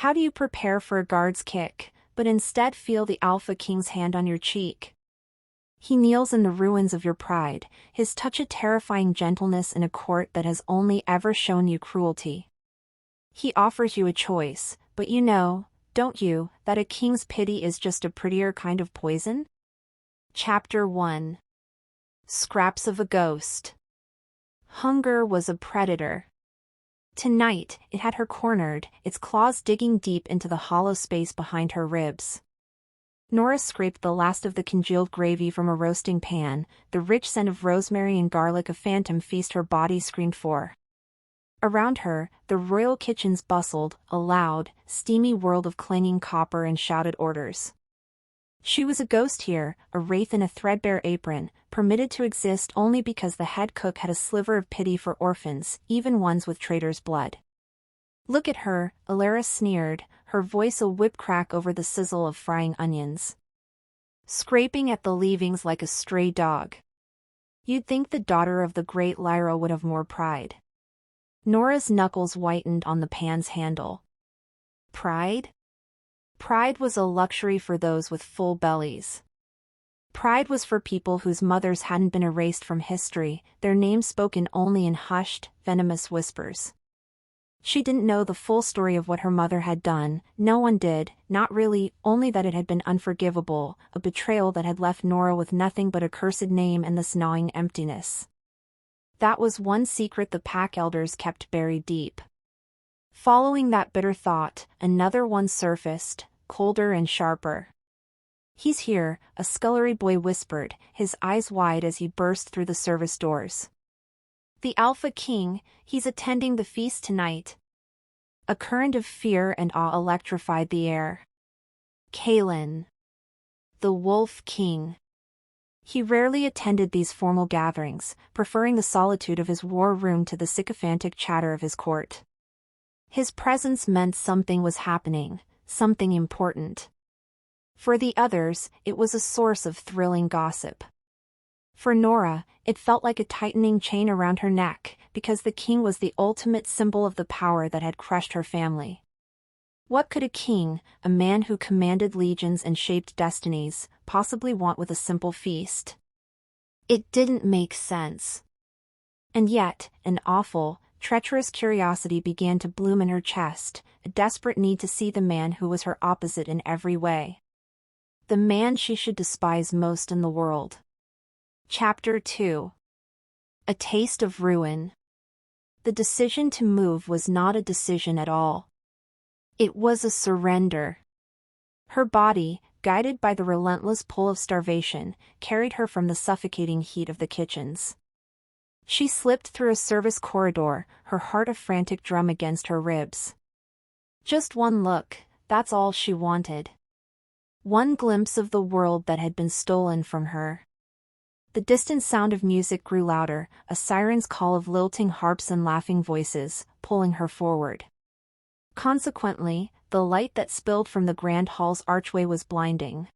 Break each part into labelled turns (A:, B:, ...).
A: How do you prepare for a guard's kick, but instead feel the Alpha King's hand on your cheek? He kneels in the ruins of your pride, his touch a terrifying gentleness in a court that has only ever shown you cruelty. He offers you a choice, but you know, don't you, that a king's pity is just a prettier kind of poison? Chapter 1. Scraps of a Ghost. Hunger was a predator. Tonight, it had her cornered, its claws digging deep into the hollow space behind her ribs. Nora scraped the last of the congealed gravy from a roasting pan, the rich scent of rosemary and garlic a phantom feast her body screamed for. Around her, the royal kitchens bustled, a loud, steamy world of clanging copper and shouted orders. She was a ghost here, a wraith in a threadbare apron, permitted to exist only because the head cook had a sliver of pity for orphans, even ones with traitor's blood. "Look at her," Alara sneered, her voice a whip crack over the sizzle of frying onions. "Scraping at the leavings like a stray dog. You'd think the daughter of the great Lyra would have more pride." Nora's knuckles whitened on the pan's handle. Pride? Pride was a luxury for those with full bellies. Pride was for people whose mothers hadn't been erased from history, their names spoken only in hushed, venomous whispers. She didn't know the full story of what her mother had done, no one did, not really, only that it had been unforgivable, a betrayal that had left Nora with nothing but a cursed name and this gnawing emptiness. That was one secret the pack elders kept buried deep. Following that bitter thought, another one surfaced, colder and sharper. "He's here," a scullery boy whispered, his eyes wide as he burst through the service doors. "The Alpha King, he's attending the feast tonight." A current of fear and awe electrified the air. Kalen. The Wolf King. He rarely attended these formal gatherings, preferring the solitude of his war room to the sycophantic chatter of his court. His presence meant something was happening, something important. For the others, it was a source of thrilling gossip. For Nora, it felt like a tightening chain around her neck, because the king was the ultimate symbol of the power that had crushed her family. What could a king, a man who commanded legions and shaped destinies, possibly want with a simple feast? It didn't make sense. And yet, an awful, treacherous curiosity began to bloom in her chest, a desperate need to see the man who was her opposite in every way. The man she should despise most in the world. Chapter 2. A Taste of Ruin. The decision to move was not a decision at all. It was a surrender. Her body, guided by the relentless pull of starvation, carried her from the suffocating heat of the kitchens. She slipped through a service corridor, her heart a frantic drum against her ribs. Just one look, that's all she wanted. One glimpse of the world that had been stolen from her. The distant sound of music grew louder, a siren's call of lilting harps and laughing voices, pulling her forward. Consequently, the light that spilled from the grand hall's archway was blinding.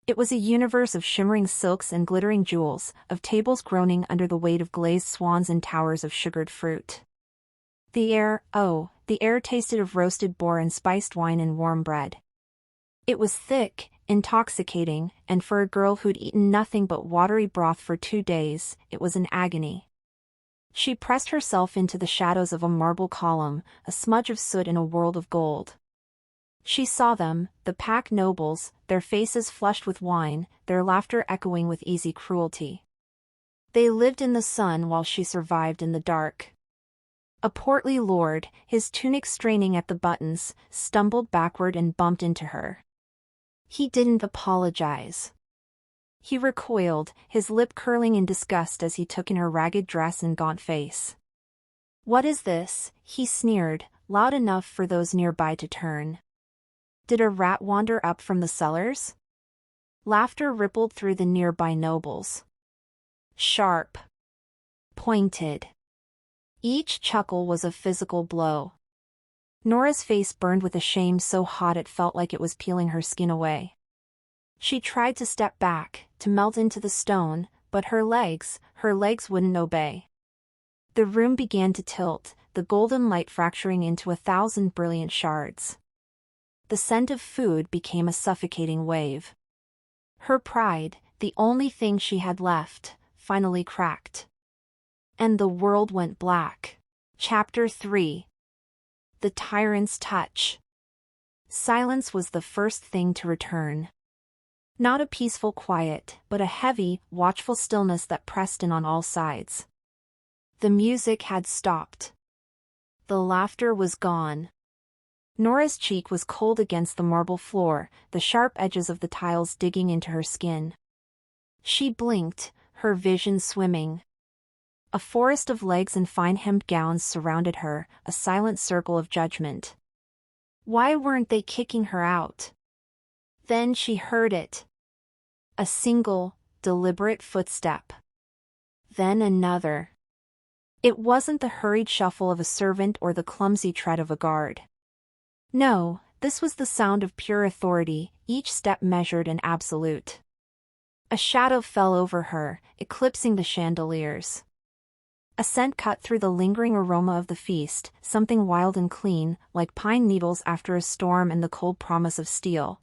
A: It was a universe of shimmering silks and glittering jewels, of tables groaning under the weight of glazed swans and towers of sugared fruit. The air tasted of roasted boar and spiced wine and warm bread. It was thick, intoxicating, and for a girl who'd eaten nothing but watery broth for 2 days, it was an agony. She pressed herself into the shadows of a marble column, a smudge of soot in a world of gold. She saw them, the pack nobles, their faces flushed with wine, their laughter echoing with easy cruelty. They lived in the sun while she survived in the dark. A portly lord, his tunic straining at the buttons, stumbled backward and bumped into her. He didn't apologize. He recoiled, his lip curling in disgust as he took in her ragged dress and gaunt face. "What is this?" he sneered, loud enough for those nearby to turn. Did a rat wander up from the cellars? Laughter rippled through the nearby nobles. Sharp. Pointed. Each chuckle was a physical blow. Nora's face burned with a shame so hot it felt like it was peeling her skin away. She tried to step back, to melt into the stone, but her legs wouldn't obey. The room began to tilt, the golden light fracturing into 1,000 brilliant shards. the scent of food became a suffocating wave. Her pride, the only thing she had left, finally cracked. And the world went black. Chapter 3. The Tyrant's Touch. Silence was the first thing to return. Not a peaceful quiet, but a heavy, watchful stillness that pressed in on all sides. The music had stopped. The laughter was gone. Nora's cheek was cold against the marble floor, the sharp edges of the tiles digging into her skin. She blinked, her vision swimming. A forest of legs and fine-hemmed gowns surrounded her, a silent circle of judgment. Why weren't they kicking her out? Then she heard it. A single, deliberate footstep. Then another. It wasn't the hurried shuffle of a servant or the clumsy tread of a guard. No, this was the sound of pure authority, each step measured and absolute. A shadow fell over her, eclipsing the chandeliers. A scent cut through the lingering aroma of the feast, something wild and clean, like pine needles after a storm and the cold promise of steel.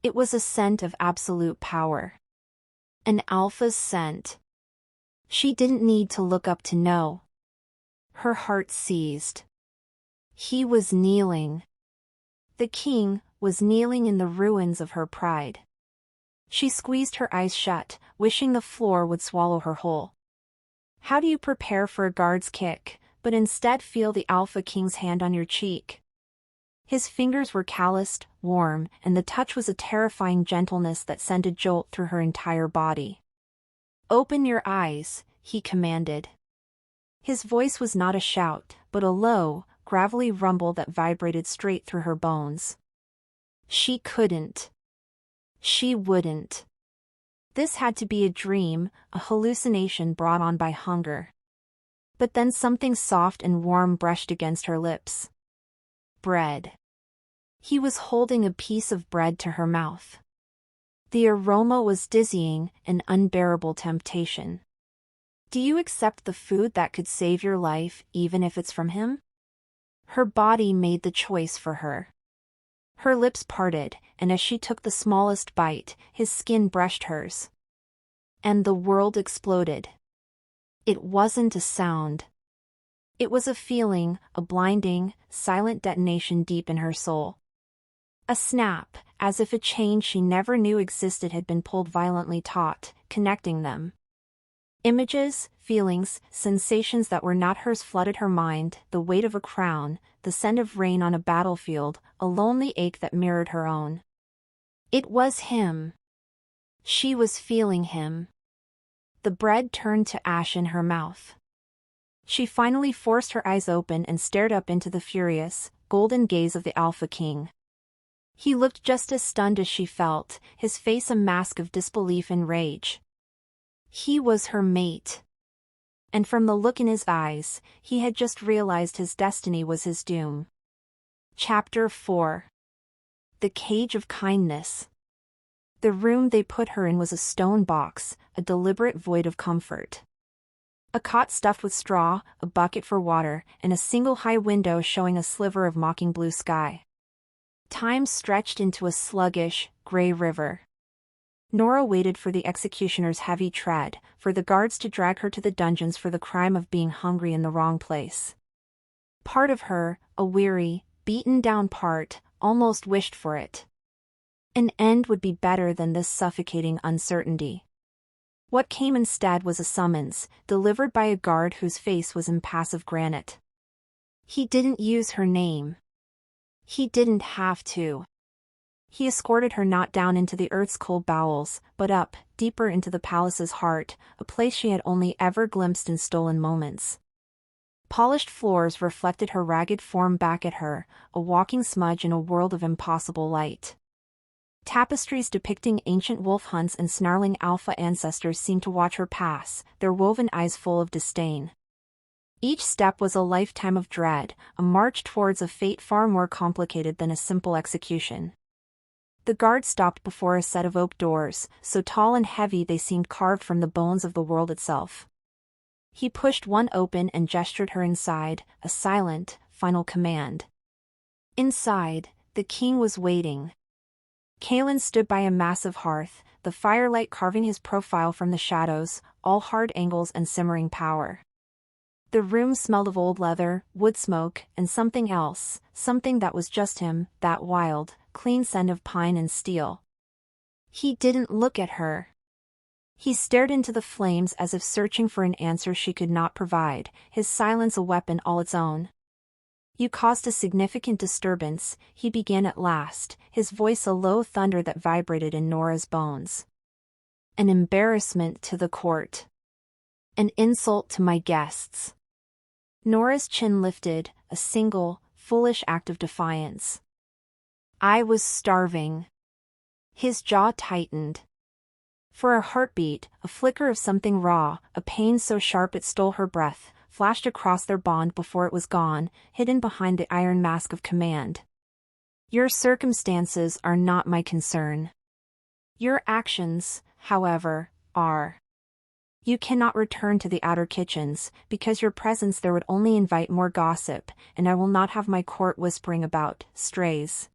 A: It was a scent of absolute power. An alpha's scent. She didn't need to look up to know. Her heart seized. He was kneeling. The king was kneeling in the ruins of her pride. She squeezed her eyes shut, wishing the floor would swallow her whole. How do you prepare for a guard's kick, but instead feel the Alpha King's hand on your cheek? His fingers were calloused, warm, and the touch was a terrifying gentleness that sent a jolt through her entire body. "Open your eyes," he commanded. His voice was not a shout, but a low, gravelly rumble that vibrated straight through her bones. She couldn't. She wouldn't. This had to be a dream, a hallucination brought on by hunger. But then something soft and warm brushed against her lips. Bread. He was holding a piece of bread to her mouth. The aroma was dizzying, an unbearable temptation. Do you accept the food that could save your life, even if it's from him? Her body made the choice for her. Her lips parted, and as she took the smallest bite, his skin brushed hers. And the world exploded. It wasn't a sound. It was a feeling, a blinding, silent detonation deep in her soul. A snap, as if a chain she never knew existed had been pulled violently taut, connecting them. Images, feelings, sensations that were not hers flooded her mind, the weight of a crown, the scent of rain on a battlefield, a lonely ache that mirrored her own. It was him. She was feeling him. The bread turned to ash in her mouth. She finally forced her eyes open and stared up into the furious, golden gaze of the Alpha King. He looked just as stunned as she felt, his face a mask of disbelief and rage. He was her mate. And from the look in his eyes, he had just realized his destiny was his doom. Chapter 4. The Cage of Kindness. The room they put her in was a stone box, a deliberate void of comfort. A cot stuffed with straw, a bucket for water, and a single high window showing a sliver of mocking blue sky. Time stretched into a sluggish, gray river. Nora waited for the executioner's heavy tread, for the guards to drag her to the dungeons for the crime of being hungry in the wrong place. Part of her, a weary, beaten-down part, almost wished for it. An end would be better than this suffocating uncertainty. What came instead was a summons, delivered by a guard whose face was impassive granite. He didn't use her name. He didn't have to. He escorted her not down into the earth's cold bowels, but up, deeper into the palace's heart, a place she had only ever glimpsed in stolen moments. Polished floors reflected her ragged form back at her, a walking smudge in a world of impossible light. Tapestries depicting ancient wolf hunts and snarling alpha ancestors seemed to watch her pass, their woven eyes full of disdain. Each step was a lifetime of dread, a march towards a fate far more complicated than a simple execution. The guard stopped before a set of oak doors, so tall and heavy they seemed carved from the bones of the world itself. He pushed one open and gestured her inside, a silent, final command. Inside, The king was waiting. Kalen stood by a massive hearth, the firelight carving his profile from the shadows, all hard angles and simmering power. The room smelled of old leather, wood smoke, and something else, something that was just him, that wild, clean scent of pine and steel. He didn't look at her. He stared into the flames as if searching for an answer she could not provide, his silence a weapon all its own. "You caused a significant disturbance," he began at last, his voice a low thunder that vibrated in Nora's bones. "An embarrassment to the court. An insult to my guests." Nora's chin lifted, a single, foolish act of defiance. "I was starving." His jaw tightened. For a heartbeat, a flicker of something raw, a pain so sharp it stole her breath, flashed across their bond before it was gone, hidden behind the iron mask of command. "Your circumstances are not my concern. Your actions, however, are. You cannot return to the outer kitchens, because your presence there would only invite more gossip, and I will not have my court whispering about strays."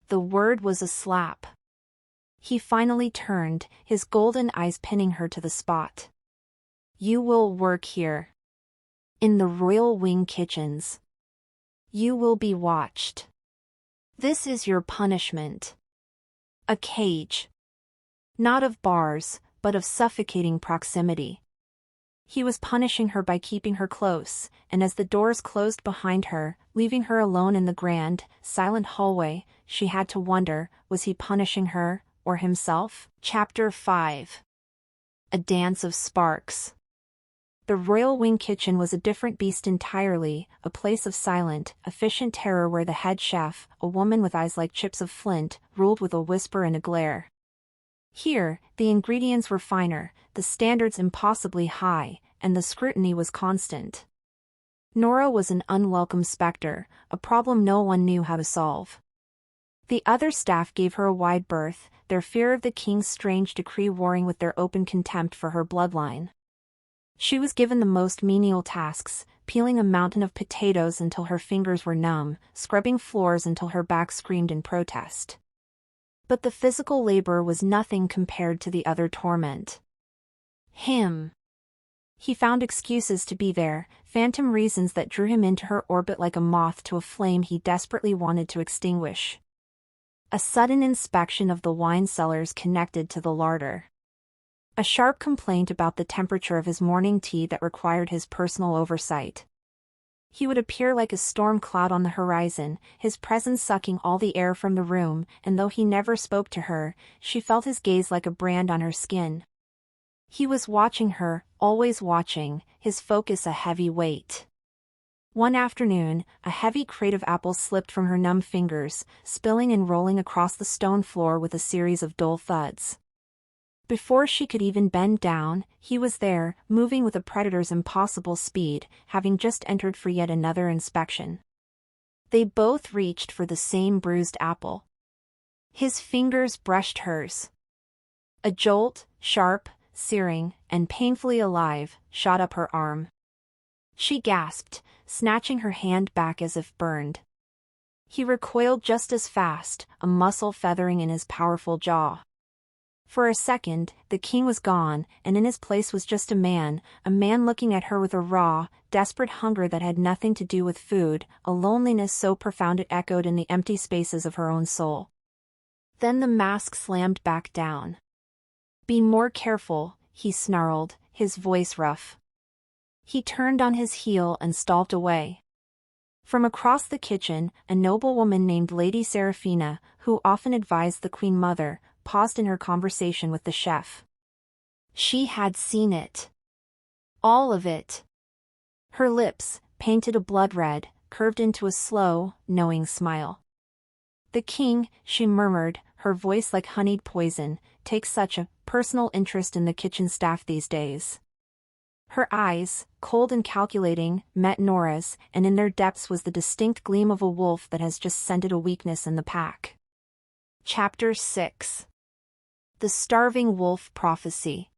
A: The word was a slap. He finally turned, his golden eyes pinning her to the spot. "You will work here. In the royal wing kitchens. You will be watched. This is your punishment. A cage. Not of bars, but of suffocating proximity." He was punishing her by keeping her close, and as the doors closed behind her, leaving her alone in the grand, silent hallway, she had to wonder, was he punishing her, or himself? Chapter 5. A Dance of Sparks. The royal wing kitchen was a different beast entirely, a place of silent, efficient terror where the head chef, a woman with eyes like chips of flint, ruled with a whisper and a glare. Here, the ingredients were finer, the standards impossibly high, and the scrutiny was constant. Nora was an unwelcome specter, a problem no one knew how to solve. The other staff gave her a wide berth, their fear of the king's strange decree warring with their open contempt for her bloodline. She was given the most menial tasks, peeling a mountain of potatoes until her fingers were numb, scrubbing floors until her back screamed in protest. But the physical labor was nothing compared to the other torment. Him. He found excuses to be there, phantom reasons that drew him into her orbit like a moth to a flame he desperately wanted to extinguish. A sudden inspection of the wine cellars connected to the larder. A sharp complaint about the temperature of his morning tea that required his personal oversight. He would appear like a storm cloud on the horizon, his presence sucking all the air from the room, and though he never spoke to her, she felt his gaze like a brand on her skin. He was watching her, always watching, his focus a heavy weight. One afternoon, a heavy crate of apples slipped from her numb fingers, spilling and rolling across the stone floor with a series of dull thuds. Before she could even bend down, he was there, moving with a predator's impossible speed, having just entered for yet another inspection. They both reached for the same bruised apple. His fingers brushed hers. A jolt, sharp, searing, and painfully alive, shot up her arm. She gasped, snatching her hand back as if burned. He recoiled just as fast, a muscle feathering in his powerful jaw. For a second, the king was gone, and in his place was just a man looking at her with a raw, desperate hunger that had nothing to do with food, a loneliness so profound it echoed in the empty spaces of her own soul. Then the mask slammed back down. "Be more careful," he snarled, his voice rough. He turned on his heel and stalked away. From across the kitchen, a noblewoman named Lady Seraphina, who often advised the Queen Mother, paused in her conversation with the chef. She had seen it. All of it. Her lips, painted a blood red, curved into a slow, knowing smile. "The king," she murmured, her voice like honeyed poison, "takes such a personal interest in the kitchen staff these days." Her eyes, cold and calculating, met Nora's, and in their depths was the distinct gleam of a wolf that has just scented a weakness in the pack. Chapter 6. The Starving Wolf Prophecy.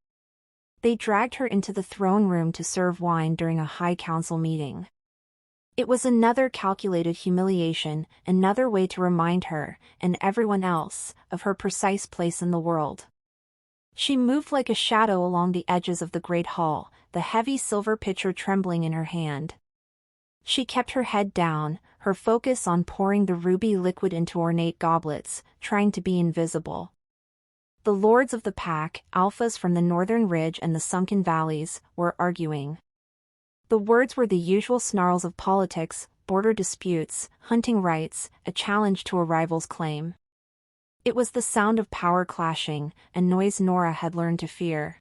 A: They dragged her into the throne room to serve wine during a high council meeting. It was another calculated humiliation, another way to remind her, and everyone else, of her precise place in the world. She moved like a shadow along the edges of the great hall, the heavy silver pitcher trembling in her hand. She kept her head down, her focus on pouring the ruby liquid into ornate goblets, trying to be invisible. The lords of the pack, alphas from the northern ridge and the sunken valleys, were arguing. The words were the usual snarls of politics, border disputes, hunting rights, a challenge to a rival's claim. It was the sound of power clashing, a noise Nora had learned to fear.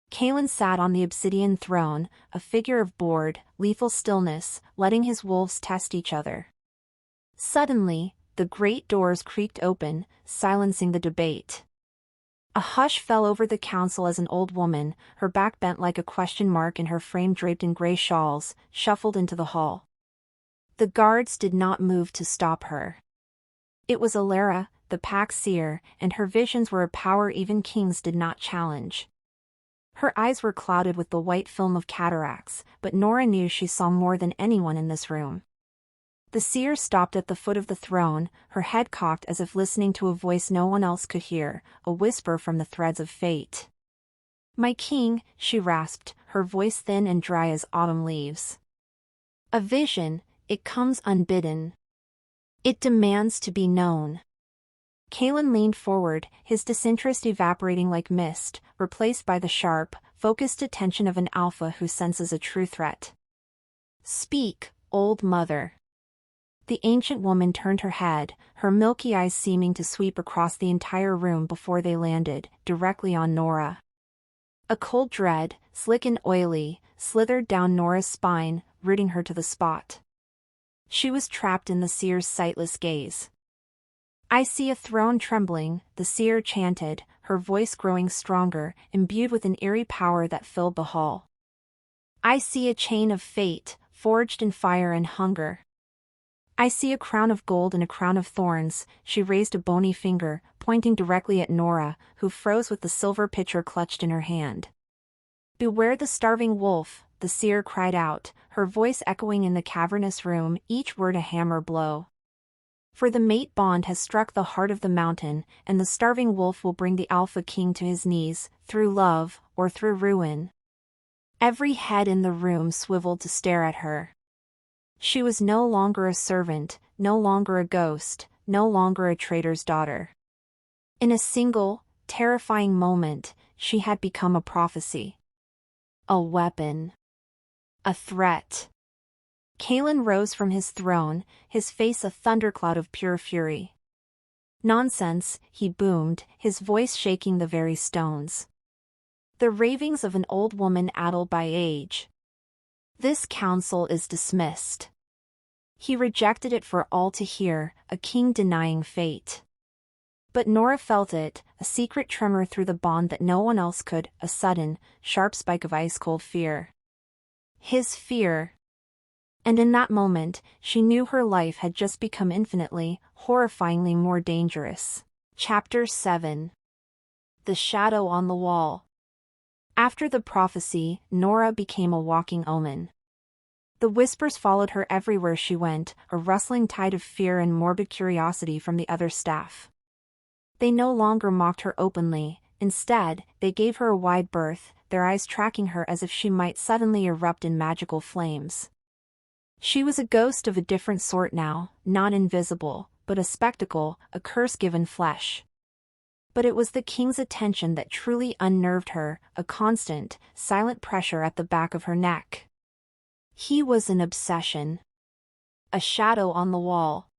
A: Kalen sat on the obsidian throne, a figure of bored, lethal stillness, letting his wolves test each other. Suddenly, the great doors creaked open, silencing the debate. A hush fell over the council as an old woman, her back bent like a question mark and her frame draped in gray shawls, shuffled into the hall. The guards did not move to stop her. It was Alara, the pack seer, and her visions were a power even kings did not challenge. Her eyes were clouded with the white film of cataracts, but Nora knew she saw more than anyone in this room. The seer stopped at the foot of the throne, her head cocked as if listening to a voice no one else could hear, a whisper from the threads of fate. "My king," she rasped, her voice thin and dry as autumn leaves. "A vision, it comes unbidden. It demands to be known." Kalen leaned forward, his disinterest evaporating like mist, replaced by the sharp, focused attention of an alpha who senses a true threat. "Speak, old mother." The ancient woman turned her head, her milky eyes seeming to sweep across the entire room before they landed, directly on Nora. A cold dread, slick and oily, slithered down Nora's spine, rooting her to the spot. She was trapped in the seer's sightless gaze. "I see a throne trembling," the seer chanted, her voice growing stronger, imbued with an eerie power that filled the hall. "I see a chain of fate, forged in fire and hunger. I see a crown of gold and a crown of thorns." She raised a bony finger, pointing directly at Nora, who froze with the silver pitcher clutched in her hand. "Beware the starving wolf," the seer cried out, her voice echoing in the cavernous room, each word a hammer blow. "For the mate bond has struck the heart of the mountain, and the starving wolf will bring the Alpha King to his knees, through love, or through ruin." Every head in the room swiveled to stare at her. She was no longer a servant, no longer a ghost, no longer a traitor's daughter. In a single, terrifying moment, she had become a prophecy. A weapon. A threat. Kalen rose from his throne, his face a thundercloud of pure fury. "Nonsense," he boomed, his voice shaking the very stones. "The ravings of an old woman addled by age. This council is dismissed." He rejected it for all to hear, a king denying fate. But Nora felt it, a secret tremor through the bond that no one else could, a sudden, sharp spike of ice-cold fear. His fear. And in that moment, she knew her life had just become infinitely, horrifyingly more dangerous. Chapter 7. The Shadow on the Wall. After the prophecy, Nora became a walking omen. The whispers followed her everywhere she went, a rustling tide of fear and morbid curiosity from the other staff. They no longer mocked her openly, instead, they gave her a wide berth, their eyes tracking her as if she might suddenly erupt in magical flames. She was a ghost of a different sort now, not invisible, but a spectacle, a curse given flesh. But it was the king's attention that truly unnerved her, a constant, silent pressure at the back of her neck. He was an obsession. A shadow on the wall.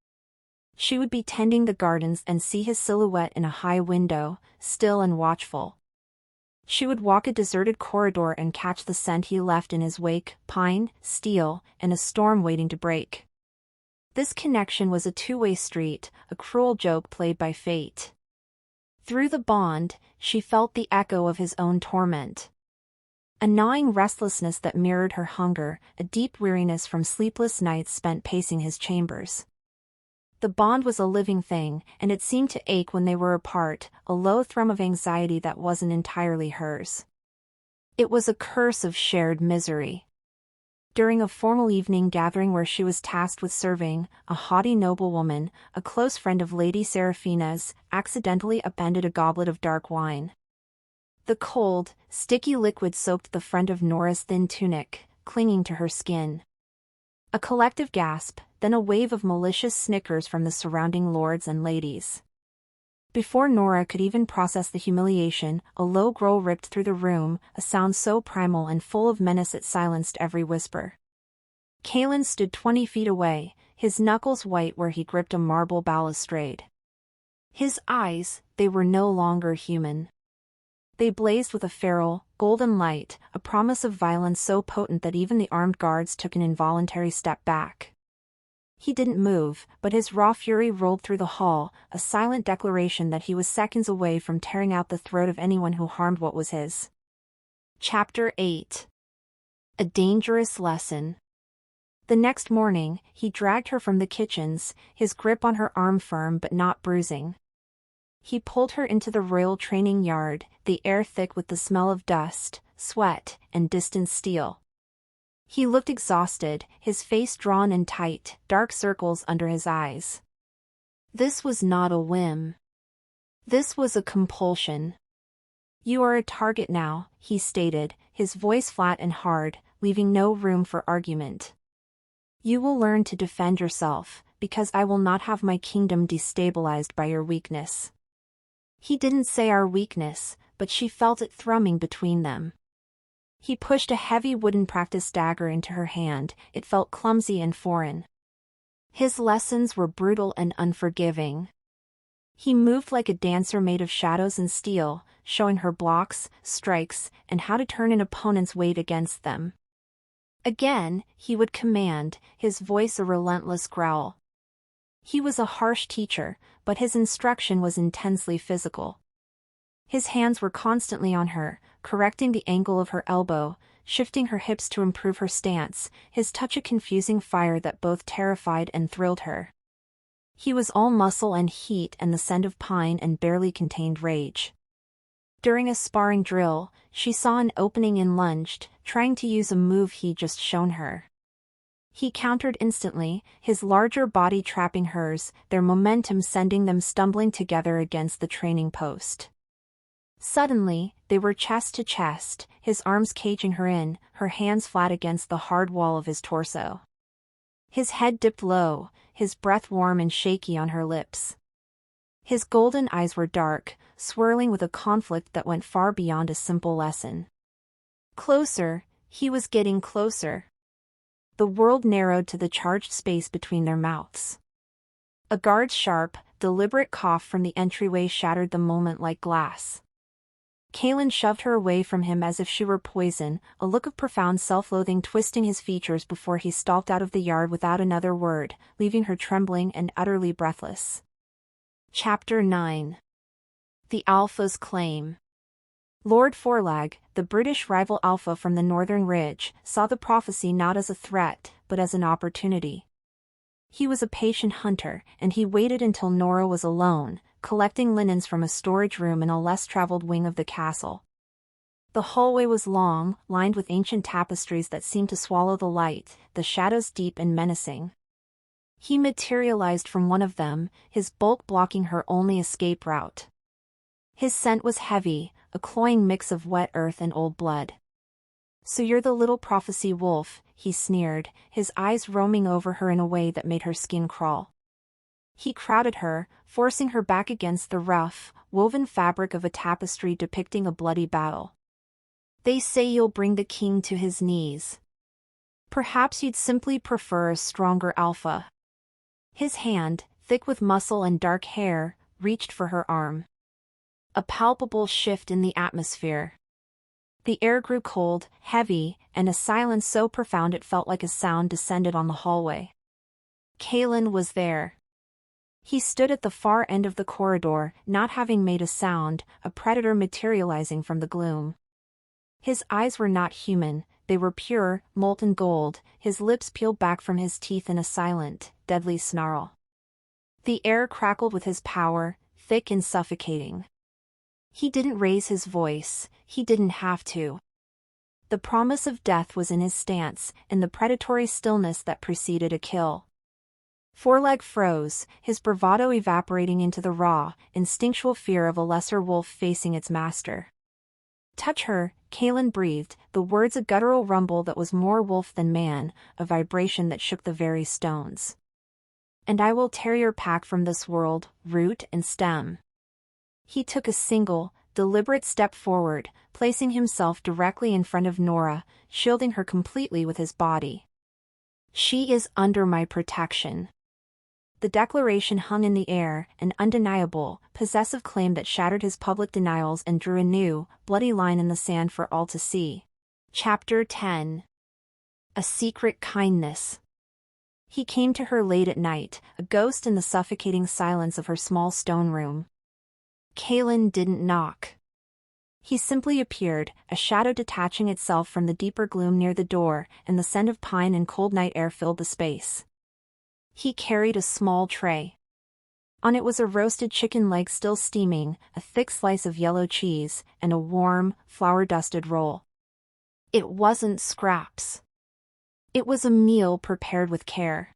A: She would be tending the gardens and see his silhouette in a high window, still and watchful. She would walk a deserted corridor and catch the scent he left in his wake, pine, steel, and a storm waiting to break. This connection was a two-way street, a cruel joke played by fate. Through the bond, she felt the echo of his own torment. A gnawing restlessness that mirrored her hunger, a deep weariness from sleepless nights spent pacing his chambers. The bond was a living thing, and it seemed to ache when they were apart, a low thrum of anxiety that wasn't entirely hers. It was a curse of shared misery. During a formal evening gathering where she was tasked with serving, a haughty noblewoman, a close friend of Lady Seraphina's, accidentally upended a goblet of dark wine. The cold, sticky liquid soaked the front of Nora's thin tunic, clinging to her skin. A collective gasp, then a wave of malicious snickers from the surrounding lords and ladies. Before Nora could even process the humiliation, a low growl ripped through the room, a sound so primal and full of menace it silenced every whisper. Kalen stood 20 feet away, his knuckles white where he gripped a marble balustrade. His eyes, they were no longer human. They blazed with a feral, golden light, a promise of violence so potent that even the armed guards took an involuntary step back. He didn't move, but his raw fury rolled through the hall, a silent declaration that he was seconds away from tearing out the throat of anyone who harmed what was his. Chapter 8. A dangerous lesson. The next morning, he dragged her from the kitchens, his grip on her arm firm but not bruising. He pulled her into the royal training yard, the air thick with the smell of dust, sweat, and distant steel. He looked exhausted, his face drawn and tight, dark circles under his eyes. This was not a whim. This was a compulsion. "You are a target now," he stated, his voice flat and hard, leaving no room for argument. "You will learn to defend yourself, because I will not have my kingdom destabilized by your weakness." He didn't say our weakness, but she felt it thrumming between them. He pushed a heavy wooden practice dagger into her hand, it felt clumsy and foreign. His lessons were brutal and unforgiving. He moved like a dancer made of shadows and steel, showing her blocks, strikes, and how to turn an opponent's weight against them. Again, he would command, his voice a relentless growl. He was a harsh teacher, but his instruction was intensely physical. His hands were constantly on her, correcting the angle of her elbow, shifting her hips to improve her stance, his touch a confusing fire that both terrified and thrilled her. He was all muscle and heat and the scent of pine and barely contained rage. During a sparring drill, she saw an opening and lunged, trying to use a move he'd just shown her. He countered instantly, his larger body trapping hers, their momentum sending them stumbling together against the training post. Suddenly, they were chest to chest, his arms caging her in, her hands flat against the hard wall of his torso. His head dipped low, his breath warm and shaky on her lips. His golden eyes were dark, swirling with a conflict that went far beyond a simple lesson. Closer, he was getting closer. The world narrowed to the charged space between their mouths. A guard's sharp, deliberate cough from the entryway shattered the moment like glass. Kalen shoved her away from him as if she were poison, a look of profound self-loathing twisting his features before he stalked out of the yard without another word, leaving her trembling and utterly breathless. Chapter 9. The Alpha's Claim. Lord Forlag, the British rival Alpha from the Northern Ridge, saw the prophecy not as a threat, but as an opportunity. He was a patient hunter, and he waited until Nora was alone, collecting linens from a storage room in a less-traveled wing of the castle. The hallway was long, lined with ancient tapestries that seemed to swallow the light, the shadows deep and menacing. He materialized from one of them, his bulk blocking her only escape route. His scent was heavy, a cloying mix of wet earth and old blood. "So you're the little prophecy wolf," he sneered, his eyes roaming over her in a way that made her skin crawl. He crowded her, forcing her back against the rough, woven fabric of a tapestry depicting a bloody battle. "They say you'll bring the king to his knees. Perhaps you'd simply prefer a stronger alpha." His hand, thick with muscle and dark hair, reached for her arm. A palpable shift in the atmosphere. The air grew cold, heavy, and a silence so profound it felt like a sound descended on the hallway. Kalen was there. He stood at the far end of the corridor, not having made a sound, a predator materializing from the gloom. His eyes were not human, they were pure, molten gold, his lips peeled back from his teeth in a silent, deadly snarl. The air crackled with his power, thick and suffocating. He didn't raise his voice, he didn't have to. The promise of death was in his stance, in the predatory stillness that preceded a kill. Foreleg froze, his bravado evaporating into the raw, instinctual fear of a lesser wolf facing its master. "Touch her," Kaelin breathed, the words a guttural rumble that was more wolf than man, a vibration that shook the very stones. "And I will tear your pack from this world, root and stem." He took a single, deliberate step forward, placing himself directly in front of Nora, shielding her completely with his body. "She is under my protection." The declaration hung in the air, an undeniable, possessive claim that shattered his public denials and drew a new, bloody line in the sand for all to see. Chapter 10. A Secret Kindness. He came to her late at night, a ghost in the suffocating silence of her small stone room. Kaelin didn't knock. He simply appeared, a shadow detaching itself from the deeper gloom near the door, and the scent of pine and cold night air filled the space. He carried a small tray. On it was a roasted chicken leg still steaming, a thick slice of yellow cheese, and a warm, flour-dusted roll. It wasn't scraps. It was a meal prepared with care.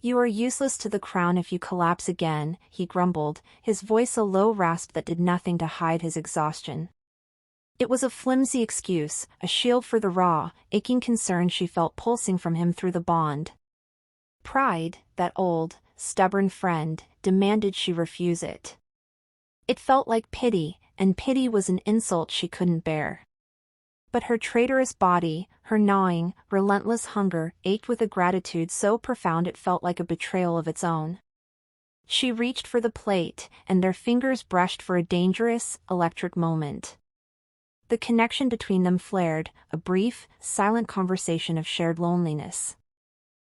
A: "You are useless to the crown if you collapse again," he grumbled, his voice a low rasp that did nothing to hide his exhaustion. It was a flimsy excuse, a shield for the raw, aching concern she felt pulsing from him through the bond. Pride, that old, stubborn friend, demanded she refuse it. It felt like pity, and pity was an insult she couldn't bear. But her traitorous body, her gnawing, relentless hunger, ached with a gratitude so profound it felt like a betrayal of its own. She reached for the plate, and their fingers brushed for a dangerous, electric moment. The connection between them flared, a brief, silent conversation of shared loneliness.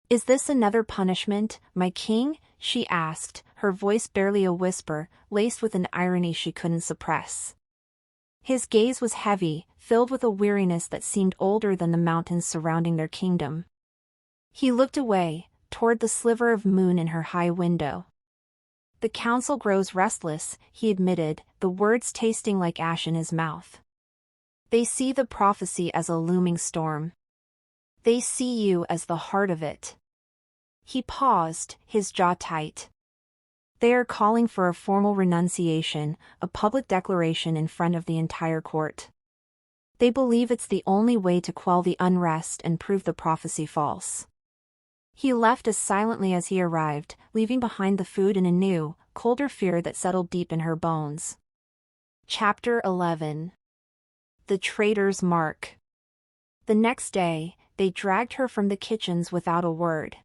A: "Is this another punishment, my king?" she asked, her voice barely a whisper, laced with an irony she couldn't suppress. His gaze was heavy, filled with a weariness that seemed older than the mountains surrounding their kingdom. He looked away, toward the sliver of moon in her high window. "The council grows restless," he admitted, the words tasting like ash in his mouth. "They see the prophecy as a looming storm. They see you as the heart of it." He paused, his jaw tight. "They are calling for a formal renunciation, a public declaration in front of the entire court. They believe it's the only way to quell the unrest and prove the prophecy false." He left as silently as he arrived, leaving behind the food and a new, colder fear that settled deep in her bones. Chapter 11. The Traitor's Mark. The next day, they dragged her from the kitchens without a word.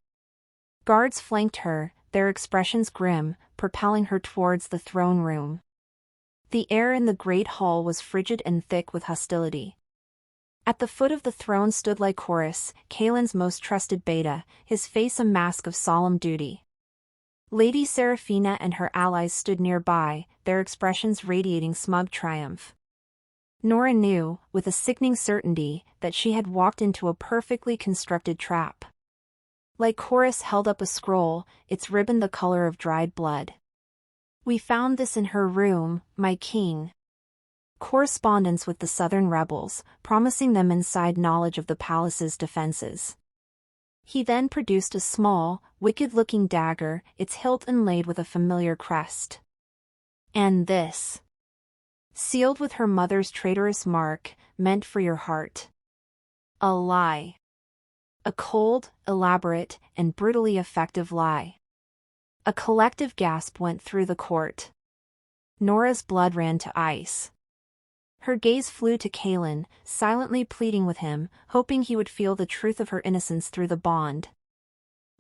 A: Guards flanked her, their expressions grim, propelling her towards the throne room. The air in the great hall was frigid and thick with hostility. At the foot of the throne stood Lycoris, Kaelin's most trusted beta, his face a mask of solemn duty. Lady Seraphina and her allies stood nearby, their expressions radiating smug triumph. Nora knew, with a sickening certainty, that she had walked into a perfectly constructed trap. Lycoris held up a scroll, its ribbon the color of dried blood. "We found this in her room, my king." Correspondence with the southern rebels, promising them inside knowledge of the palace's defenses. He then produced a small, wicked-looking dagger, its hilt inlaid with a familiar crest. "And this, sealed with her mother's traitorous mark, meant for your heart." A lie. A cold, elaborate, and brutally effective lie. A collective gasp went through the court. Nora's blood ran to ice. Her gaze flew to Kaelin, silently pleading with him, hoping he would feel the truth of her innocence through the bond.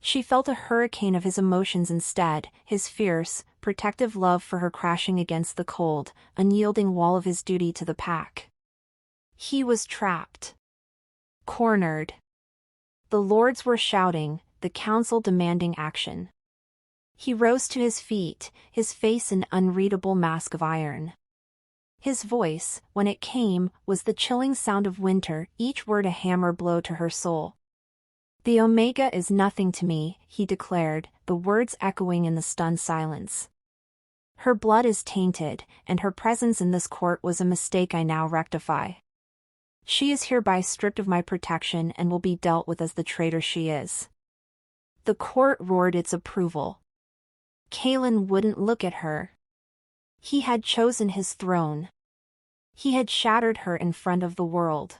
A: She felt a hurricane of his emotions instead, his fierce, protective love for her crashing against the cold, unyielding wall of his duty to the pack. He was trapped. Cornered. The lords were shouting, the council demanding action. He rose to his feet, his face an unreadable mask of iron. His voice, when it came, was the chilling sound of winter, each word a hammer blow to her soul. "The Omega is nothing to me," he declared, the words echoing in the stunned silence. "Her blood is tainted, and her presence in this court was a mistake I now rectify." She is hereby stripped of my protection and will be dealt with as the traitor she is." The court roared its approval. Kaelin wouldn't look at her. He had chosen his throne. He had shattered her in front of the world.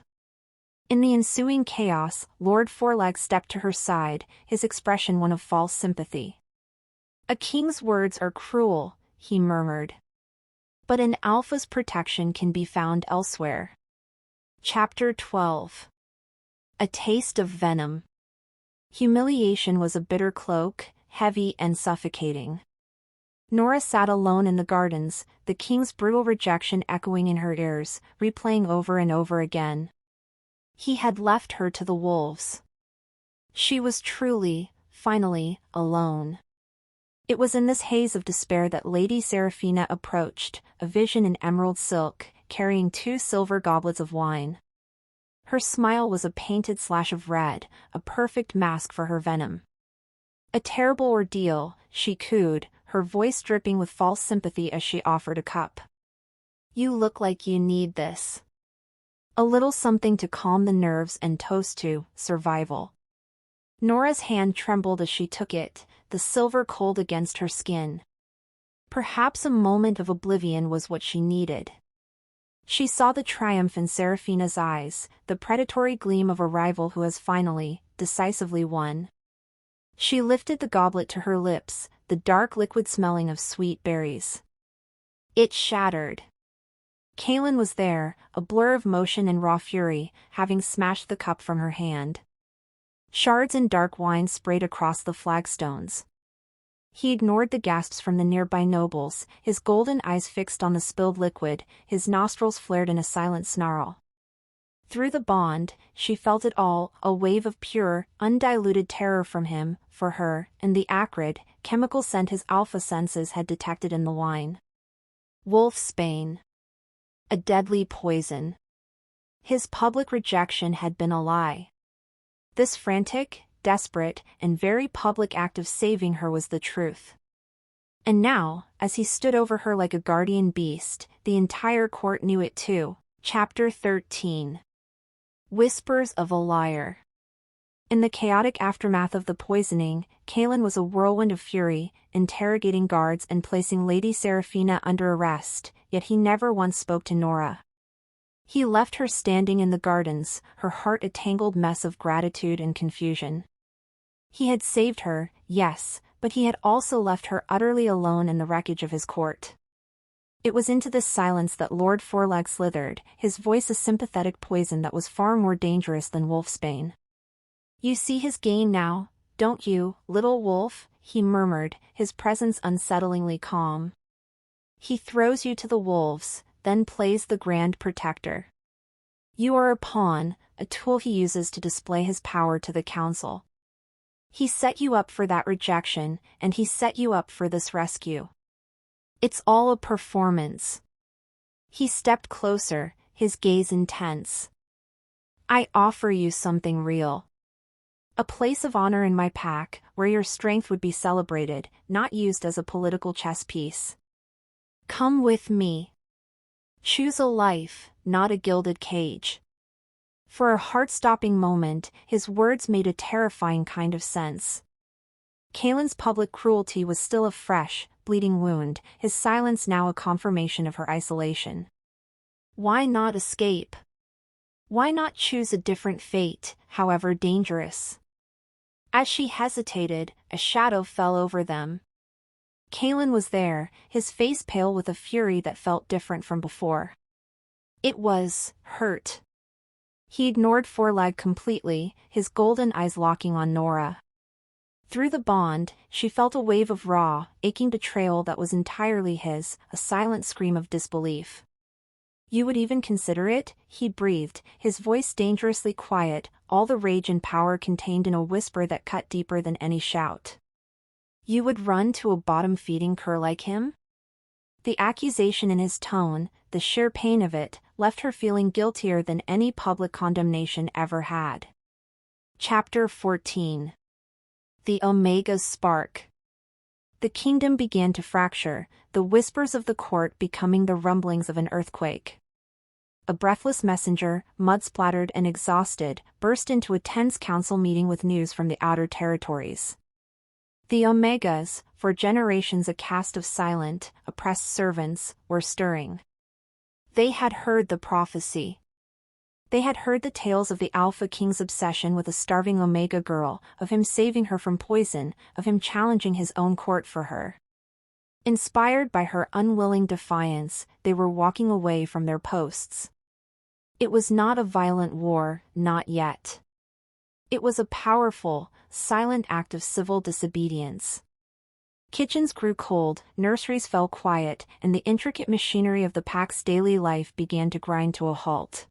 A: In the ensuing chaos, Lord Fourleg stepped to her side, his expression one of false sympathy. "A king's words are cruel," he murmured. "But an alpha's protection can be found elsewhere." Chapter 12. A taste of venom. Humiliation was a bitter cloak, heavy and suffocating. Nora sat alone in the gardens, the king's brutal rejection echoing in her ears, replaying over and over again. He had left her to the wolves. She was truly, finally, alone. It was in this haze of despair that Lady Seraphina approached, a vision in emerald silk, carrying 2 silver goblets of wine. Her smile was a painted slash of red, a perfect mask for her venom. "A terrible ordeal," she cooed, her voice dripping with false sympathy as she offered a cup. "You look like you need this. A little something to calm the nerves and toast to survival." Nora's hand trembled as she took it, the silver cold against her skin. Perhaps a moment of oblivion was what she needed. She saw the triumph in Seraphina's eyes, the predatory gleam of a rival who has finally, decisively won. She lifted the goblet to her lips, the dark liquid smelling of sweet berries. It shattered. Kaelin was there, a blur of motion and raw fury, having smashed the cup from her hand. Shards and dark wine sprayed across the flagstones. He ignored the gasps from the nearby nobles, his golden eyes fixed on the spilled liquid, his nostrils flared in a silent snarl. Through the bond, she felt it all, a wave of pure, undiluted terror from him, for her, and the acrid, chemical scent his alpha senses had detected in the wine. Wolfsbane. A deadly poison. His public rejection had been a lie. This frantic, desperate, and very public act of saving her was the truth. And now, as he stood over her like a guardian beast, the entire court knew it too. Chapter 13. Whispers of a liar. In the chaotic aftermath of the poisoning, Kaelin was a whirlwind of fury, interrogating guards and placing Lady Seraphina under arrest, yet he never once spoke to Nora. He left her standing in the gardens, her heart a tangled mess of gratitude and confusion. He had saved her, yes, but he had also left her utterly alone in the wreckage of his court. It was into this silence that Lord Fourleg slithered, his voice a sympathetic poison that was far more dangerous than wolfsbane. "You see his gain now, don't you, little wolf?" he murmured, his presence unsettlingly calm. "He throws you to the wolves, then plays the grand protector. You are a pawn, a tool he uses to display his power to the council. He set you up for that rejection, and he set you up for this rescue. It's all a performance." He stepped closer, his gaze intense. "I offer you something real. A place of honor in my pack, where your strength would be celebrated, not used as a political chess piece. Come with me. Choose a life, not a gilded cage." For a heart-stopping moment, his words made a terrifying kind of sense. Kaelin's public cruelty was still a fresh, bleeding wound, his silence now a confirmation of her isolation. Why not escape? Why not choose a different fate, however dangerous? As she hesitated, a shadow fell over them. Kaelin was there, his face pale with a fury that felt different from before. It was hurt. He ignored Fourleg completely, his golden eyes locking on Nora. Through the bond, she felt a wave of raw, aching betrayal that was entirely his, a silent scream of disbelief. "You would even consider it?" he breathed, his voice dangerously quiet, all the rage and power contained in a whisper that cut deeper than any shout. "You would run to a bottom-feeding cur like him?" The accusation in his tone, the sheer pain of it, left her feeling guiltier than any public condemnation ever had. Chapter 14. The Omega's Spark. The kingdom began to fracture, the whispers of the court becoming the rumblings of an earthquake. a breathless messenger, mud-splattered and exhausted, burst into a tense council meeting with news from the outer territories. The Omegas, for generations a caste of silent, oppressed servants, were stirring. They had heard the prophecy. They had heard the tales of the Alpha King's obsession with a starving Omega girl, of him saving her from poison, of him challenging his own court for her. Inspired by her unwilling defiance, they were walking away from their posts. It was not a violent war, not yet. It was a powerful, silent act of civil disobedience. Kitchens grew cold, nurseries fell quiet, and the intricate machinery of the pack's daily life began to grind to a halt.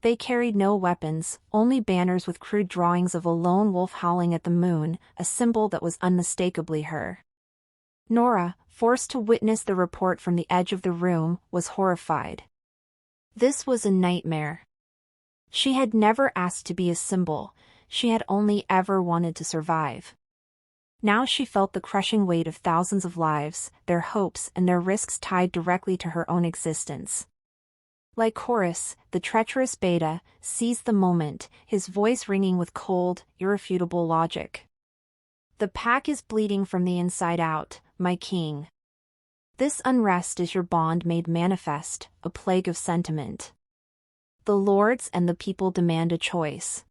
A: They carried no weapons, only banners with crude drawings of a lone wolf howling at the moon, a symbol that was unmistakably her. Nora, forced to witness the report from the edge of the room, was horrified. This was a nightmare. She had never asked to be a symbol, she had only ever wanted to survive. Now she felt the crushing weight of thousands of lives, their hopes and their risks tied directly to her own existence. Lycoris, the treacherous beta, seized the moment, his voice ringing with cold, irrefutable logic. The pack is bleeding from the inside out, my king. This unrest is your bond made manifest, a plague of sentiment. The lords and the people demand a choice.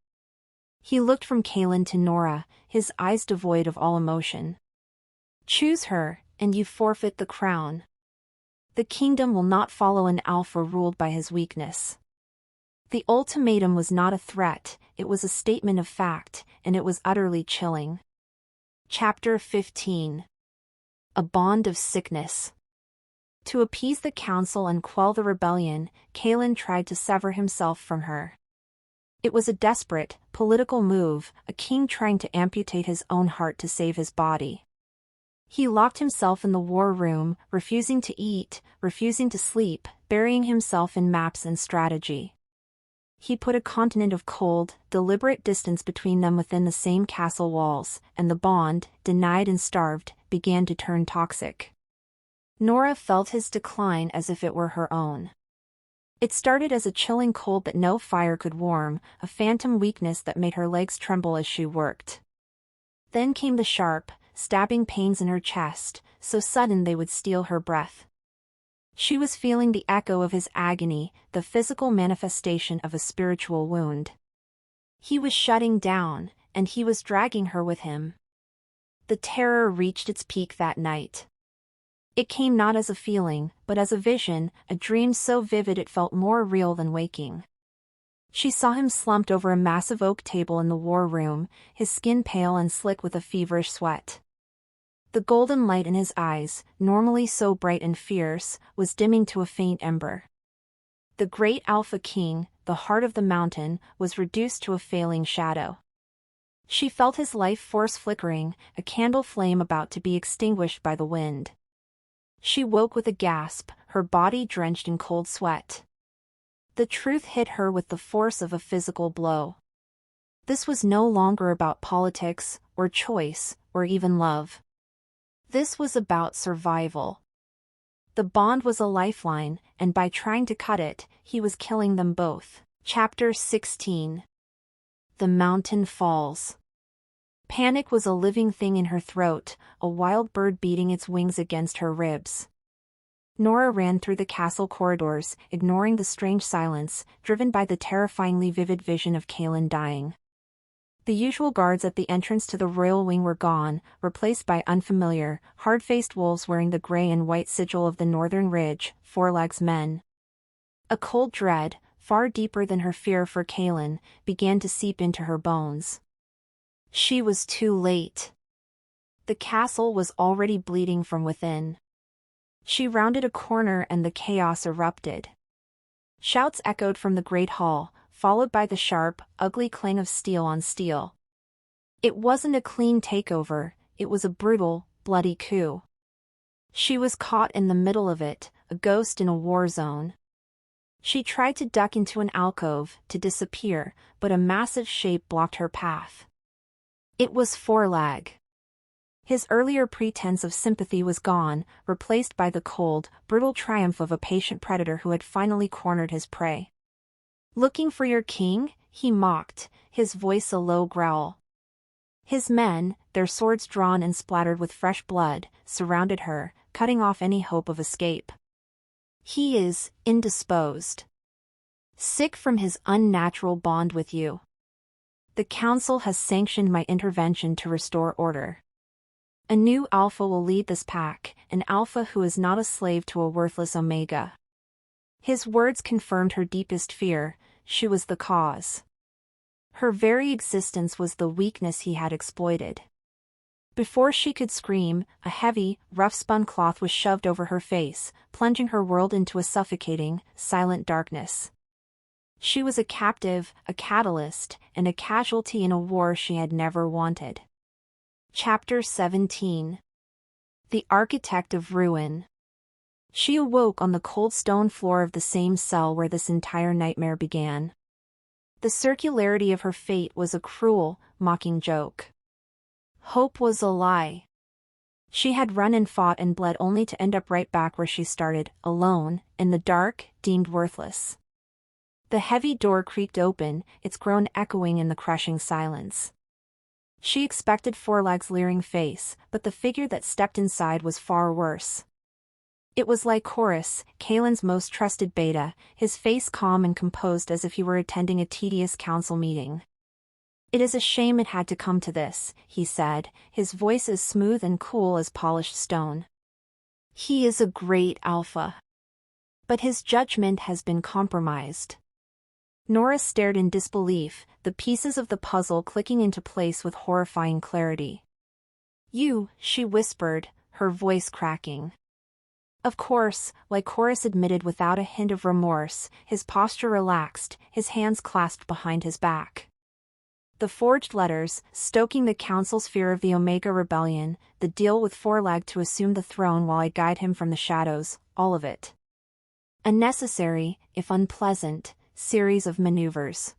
A: He looked from Kaelin to Nora, his eyes devoid of all emotion. Choose her, and you forfeit the crown. The kingdom will not follow an alpha ruled by his weakness. The ultimatum was not a threat, it was a statement of fact, and it was utterly chilling. Chapter 15. A bond of sickness. To appease the council and quell the rebellion, Kaelin tried to sever himself from her. It was a desperate, political move, a king trying to amputate his own heart to save his body. He locked himself in the war room, refusing to eat, refusing to sleep, burying himself in maps and strategy. He put a continent of cold, deliberate distance between them within the same castle walls, and the bond, denied and starved, began to turn toxic. Nora felt his decline as if it were her own. It started as a chilling cold that no fire could warm, a phantom weakness that made her legs tremble as she worked. Then came the sharp, stabbing pains in her chest, so sudden they would steal her breath. She was feeling the echo of his agony, the physical manifestation of a spiritual wound. He was shutting down, and he was dragging her with him. The terror reached its peak that night. It came not as a feeling, but as a vision, a dream so vivid it felt more real than waking. She saw him slumped over a massive oak table in the war room, his skin pale and slick with a feverish sweat. The golden light in his eyes, normally so bright and fierce, was dimming to a faint ember. The great Alpha King, the heart of the mountain, was reduced to a failing shadow. She felt his life force flickering, a candle flame about to be extinguished by the wind. She woke with a gasp, her body drenched in cold sweat. The truth hit her with the force of a physical blow. This was no longer about politics, or choice, or even love. This was about survival. The bond was a lifeline, and by trying to cut it, he was killing them both. Chapter 16. The Mountain Falls. Panic was a living thing in her throat, a wild bird beating its wings against her ribs. Nora ran through the castle corridors, ignoring the strange silence, driven by the terrifyingly vivid vision of Kaelin dying. The usual guards at the entrance to the royal wing were gone, replaced by unfamiliar, hard-faced wolves wearing the gray and white sigil of the northern ridge, Forlag's men. A cold dread, far deeper than her fear for Kaelin, began to seep into her bones. She was too late. The castle was already bleeding from within. She rounded a corner and the chaos erupted. Shouts echoed from the great hall, followed by the sharp, ugly clang of steel on steel. It wasn't a clean takeover, it was a brutal, bloody coup. She was caught in the middle of it, a ghost in a war zone. She tried to duck into an alcove, to disappear, but a massive shape blocked her path. It was Forlag. His earlier pretense of sympathy was gone, replaced by the cold, brutal triumph of a patient predator who had finally cornered his prey. "Looking for your king?" he mocked, his voice a low growl. His men, their swords drawn and splattered with fresh blood, surrounded her, cutting off any hope of escape. "He is indisposed. Sick from his unnatural bond with you. The council has sanctioned my intervention to restore order. A new alpha will lead this pack, an alpha who is not a slave to a worthless omega." His words confirmed her deepest fear: she was the cause. Her very existence was the weakness he had exploited. Before she could scream, a heavy, rough-spun cloth was shoved over her face, plunging her world into a suffocating, silent darkness. She was a captive, a catalyst, and a casualty in a war she had never wanted. Chapter 17. The Architect of Ruin. She awoke on the cold stone floor of the same cell where this entire nightmare began. The circularity of her fate was a cruel, mocking joke. Hope was a lie. She had run and fought and bled only to end up right back where she started, alone, in the dark, deemed worthless. The heavy door creaked open, its groan echoing in the crushing silence. She expected Forlag's leering face, but the figure that stepped inside was far worse. It was Lycoris, Kaelin's most trusted beta, his face calm and composed as if he were attending a tedious council meeting. "It is a shame it had to come to this," he said, his voice as smooth and cool as polished stone. "He is a great alpha. But his judgment has been compromised." Nora stared in disbelief, the pieces of the puzzle clicking into place with horrifying clarity. "You," she whispered, her voice cracking. "Of course," Lycoris admitted without a hint of remorse, his posture relaxed, his hands clasped behind his back. "The forged letters, stoking the council's fear of the Omega Rebellion, the deal with Forlag to assume the throne while I guide him from the shadows, all of it. A necessary, if unpleasant, series of maneuvers."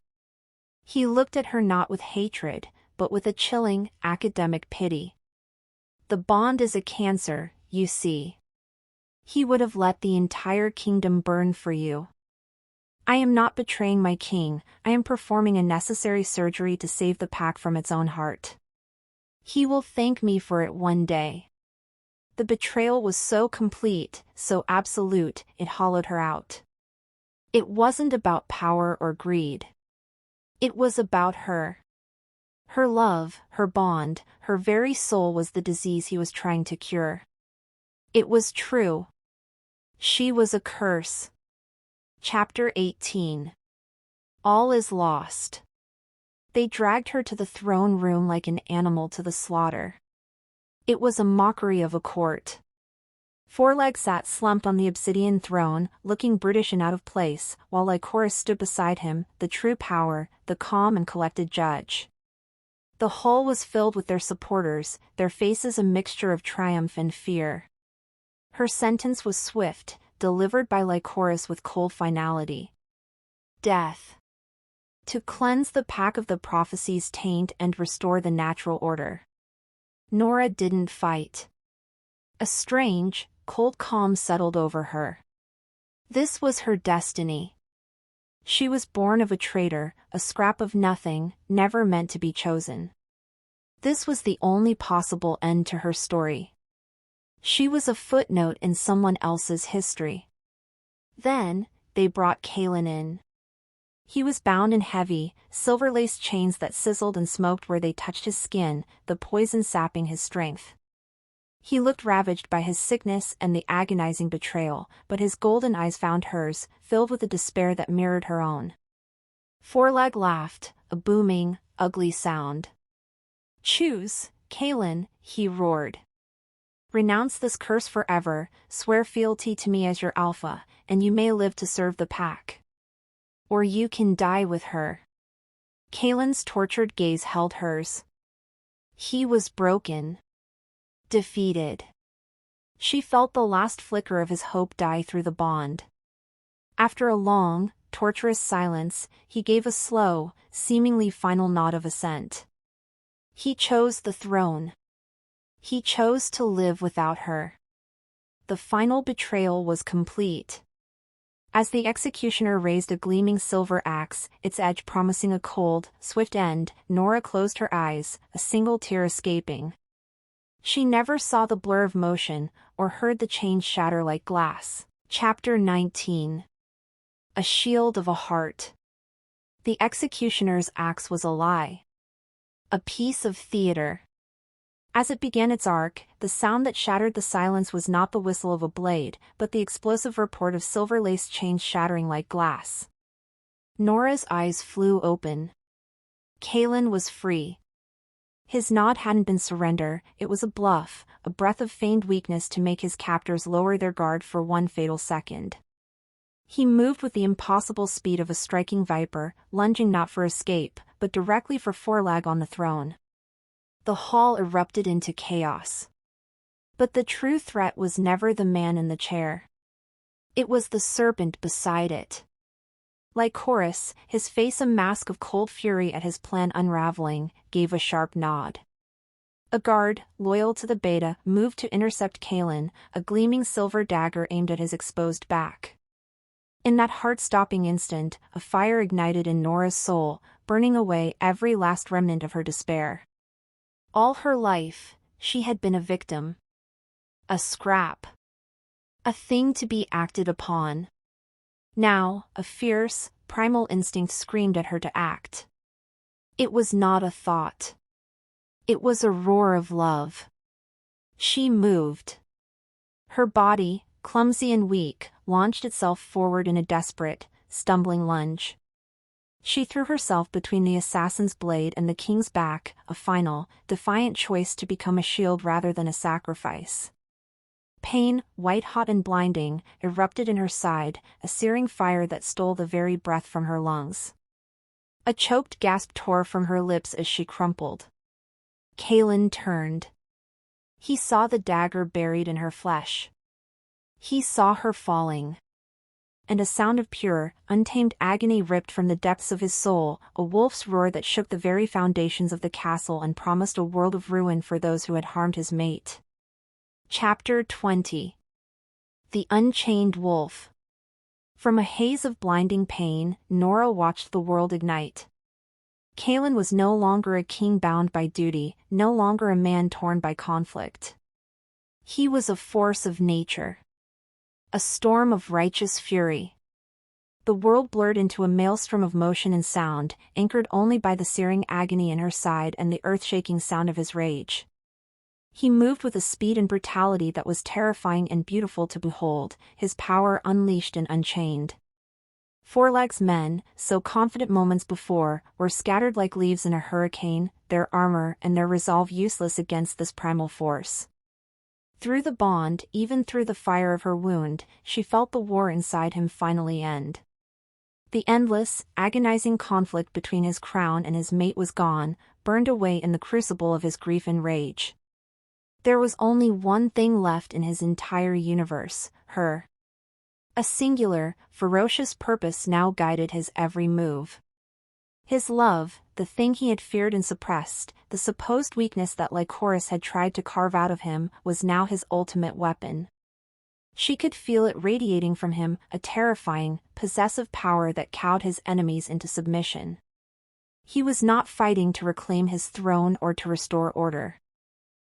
A: He looked at her not with hatred, but with a chilling, academic pity. "The bond is a cancer, you see. He would have let the entire kingdom burn for you. I am not betraying my king, I am performing a necessary surgery to save the pack from its own heart. He will thank me for it one day." The betrayal was so complete, so absolute, it hollowed her out. It wasn't about power or greed. It was about her. Her love, her bond, her very soul was the disease he was trying to cure. It was true. She was a curse. Chapter 18. All is lost. They dragged her to the throne room like an animal to the slaughter. It was a mockery of a court. Forlag sat slumped on the obsidian throne, looking brutish and out of place, while Lycoris stood beside him, the true power, the calm and collected judge. The hall was filled with their supporters, their faces a mixture of triumph and fear. Her sentence was swift, delivered by Lycoris with cold finality. Death. To cleanse the pack of the prophecy's taint and restore the natural order. Nora didn't fight. A strange, cold calm settled over her. This was her destiny. She was born of a traitor, a scrap of nothing, never meant to be chosen. This was the only possible end to her story. She was a footnote in someone else's history. Then, they brought Kaelin in. He was bound in heavy, silver-laced chains that sizzled and smoked where they touched his skin, the poison sapping his strength. He looked ravaged by his sickness and the agonizing betrayal, but his golden eyes found hers, filled with a despair that mirrored her own. Forlag laughed, a booming, ugly sound. "Choose, Kaelin," he roared. "Renounce this curse forever, swear fealty to me as your alpha, and you may live to serve the pack. Or you can die with her." Kaelin's tortured gaze held hers. He was broken. Defeated. She felt the last flicker of his hope die through the bond. After a long, torturous silence, he gave a slow, seemingly final nod of assent. He chose the throne. He chose to live without her. The final betrayal was complete. As the executioner raised a gleaming silver axe, its edge promising a cold, swift end, Nora closed her eyes, a single tear escaping. She never saw the blur of motion, or heard the chains shatter like glass. Chapter 19. A shield of a heart. The executioner's axe was a lie. A piece of theater. As it began its arc, the sound that shattered the silence was not the whistle of a blade, but the explosive report of silver-laced chains shattering like glass. Nora's eyes flew open. Kalen was free. His nod hadn't been surrender, it was a bluff, a breath of feigned weakness to make his captors lower their guard for one fatal second. He moved with the impossible speed of a striking viper, lunging not for escape, but directly for foreleg on the throne. The hall erupted into chaos. But the true threat was never the man in the chair. It was the serpent beside it. Like Horus, his face a mask of cold fury at his plan unraveling, gave a sharp nod. A guard, loyal to the beta, moved to intercept Kalen, a gleaming silver dagger aimed at his exposed back. In that heart-stopping instant, a fire ignited in Nora's soul, burning away every last remnant of her despair. All her life, she had been a victim. A scrap. A thing to be acted upon. Now, a fierce, primal instinct screamed at her to act. It was not a thought. It was a roar of love. She moved. Her body, clumsy and weak, launched itself forward in a desperate, stumbling lunge. She threw herself between the assassin's blade and the king's back, a final, defiant choice to become a shield rather than a sacrifice. Pain, white-hot and blinding, erupted in her side, a searing fire that stole the very breath from her lungs. A choked gasp tore from her lips as she crumpled. Kalen turned. He saw the dagger buried in her flesh. He saw her falling. And a sound of pure, untamed agony ripped from the depths of his soul, a wolf's roar that shook the very foundations of the castle and promised a world of ruin for those who had harmed his mate. Chapter 20. The Unchained Wolf. From a haze of blinding pain, Nora watched the world ignite. Kalen was no longer a king bound by duty, no longer a man torn by conflict. He was a force of nature. A storm of righteous fury. The world blurred into a maelstrom of motion and sound, anchored only by the searing agony in her side and the earth-shaking sound of his rage. He moved with a speed and brutality that was terrifying and beautiful to behold, his power unleashed and unchained. Foreleg's men, so confident moments before, were scattered like leaves in a hurricane, their armor and their resolve useless against this primal force. Through the bond, even through the fire of her wound, she felt the war inside him finally end. The endless, agonizing conflict between his crown and his mate was gone, burned away in the crucible of his grief and rage. There was only one thing left in his entire universe, her. A singular, ferocious purpose now guided his every move. His love, the thing he had feared and suppressed, the supposed weakness that Lycoris had tried to carve out of him, was now his ultimate weapon. She could feel it radiating from him, a terrifying, possessive power that cowed his enemies into submission. He was not fighting to reclaim his throne or to restore order.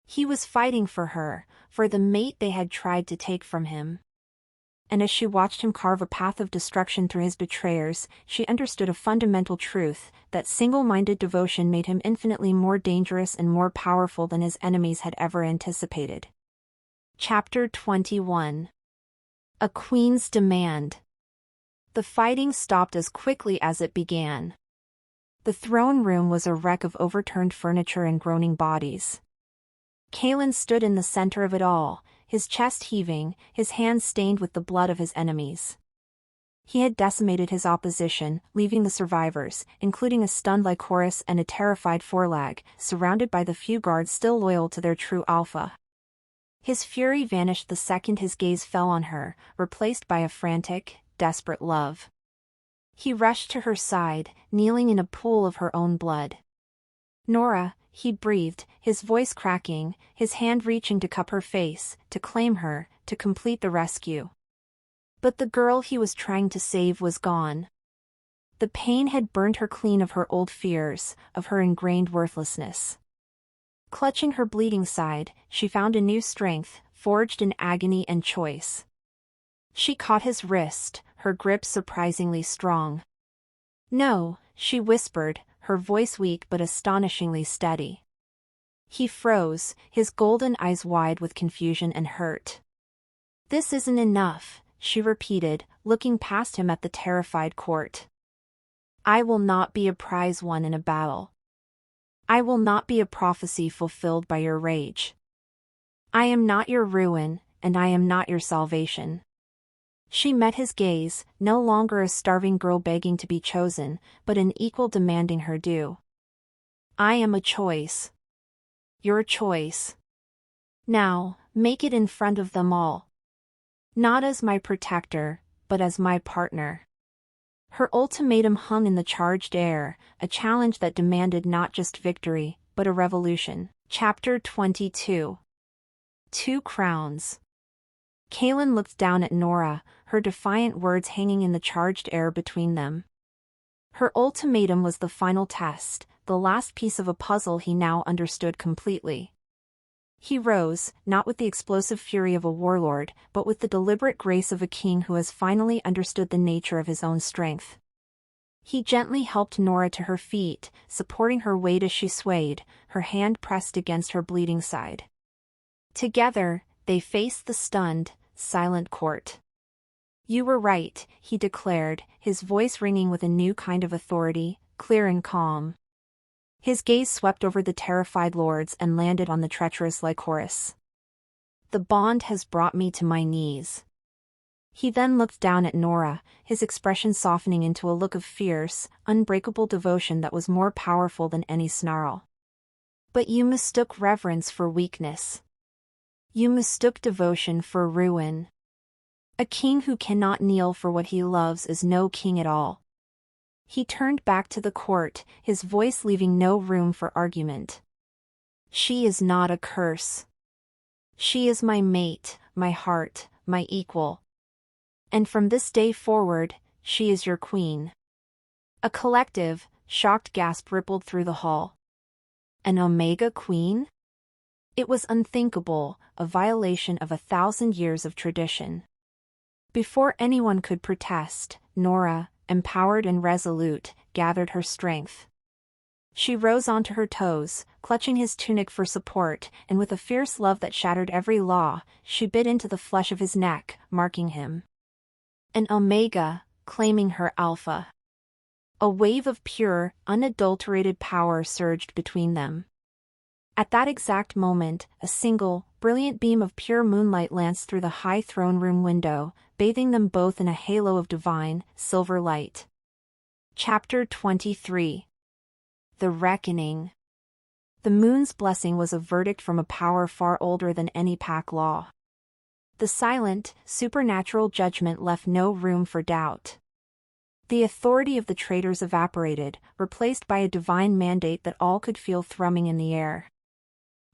A: He was fighting for her, for the mate they had tried to take from him. And as she watched him carve a path of destruction through his betrayers, she understood a fundamental truth, that single-minded devotion made him infinitely more dangerous and more powerful than his enemies had ever anticipated. Chapter 21. A Queen's Demand. The fighting stopped as quickly as it began. The throne room was a wreck of overturned furniture and groaning bodies. Kalen stood in the center of it all, his chest heaving, his hands stained with the blood of his enemies. He had decimated his opposition, leaving the survivors, including a stunned Lycoris and a terrified Foreleg, surrounded by the few guards still loyal to their true alpha. His fury vanished the second his gaze fell on her, replaced by a frantic, desperate love. He rushed to her side, kneeling in a pool of her own blood. Nora, he breathed, his voice cracking, his hand reaching to cup her face, to claim her, to complete the rescue. But the girl he was trying to save was gone. The pain had burned her clean of her old fears, of her ingrained worthlessness. Clutching her bleeding side, she found a new strength, forged in agony and choice. She caught his wrist, her grip surprisingly strong. "No," she whispered, her voice weak but astonishingly steady. He froze, his golden eyes wide with confusion and hurt. "This isn't enough," she repeated, looking past him at the terrified court. "I will not be a prize won in a battle. I will not be a prophecy fulfilled by your rage. I am not your ruin, and I am not your salvation." She met his gaze, no longer a starving girl begging to be chosen, but an equal demanding her due. "I am a choice. Your choice. Now, make it in front of them all. Not as my protector, but as my partner." Her ultimatum hung in the charged air, a challenge that demanded not just victory, but a revolution. Chapter 22. Two Crowns. Kaelin looked down at Nora, her defiant words hanging in the charged air between them. Her ultimatum was the final test, the last piece of a puzzle he now understood completely. He rose, not with the explosive fury of a warlord, but with the deliberate grace of a king who has finally understood the nature of his own strength. He gently helped Nora to her feet, supporting her weight as she swayed, her hand pressed against her bleeding side. Together, they faced the stunned, silent court. "You were right," he declared, his voice ringing with a new kind of authority, clear and calm. His gaze swept over the terrified lords and landed on the treacherous Lycoris. "The bond has brought me to my knees." He then looked down at Nora, his expression softening into a look of fierce, unbreakable devotion that was more powerful than any snarl. "But you mistook reverence for weakness. You mistook devotion for ruin. A king who cannot kneel for what he loves is no king at all." He turned back to the court, his voice leaving no room for argument. "She is not a curse. She is my mate, my heart, my equal. And from this day forward, she is your queen." A collective, shocked gasp rippled through the hall. An Omega queen? It was unthinkable, a violation of 1,000 years of tradition. Before anyone could protest, Nora, empowered and resolute, gathered her strength. She rose onto her toes, clutching his tunic for support, and with a fierce love that shattered every law, she bit into the flesh of his neck, marking him. An Omega, claiming her alpha. A wave of pure, unadulterated power surged between them. At that exact moment, a single, brilliant beam of pure moonlight lanced through the high throne room window, bathing them both in a halo of divine, silver light. Chapter 23. The Reckoning. The moon's blessing was a verdict from a power far older than any pack law. The silent, supernatural judgment left no room for doubt. The authority of the traitors evaporated, replaced by a divine mandate that all could feel thrumming in the air.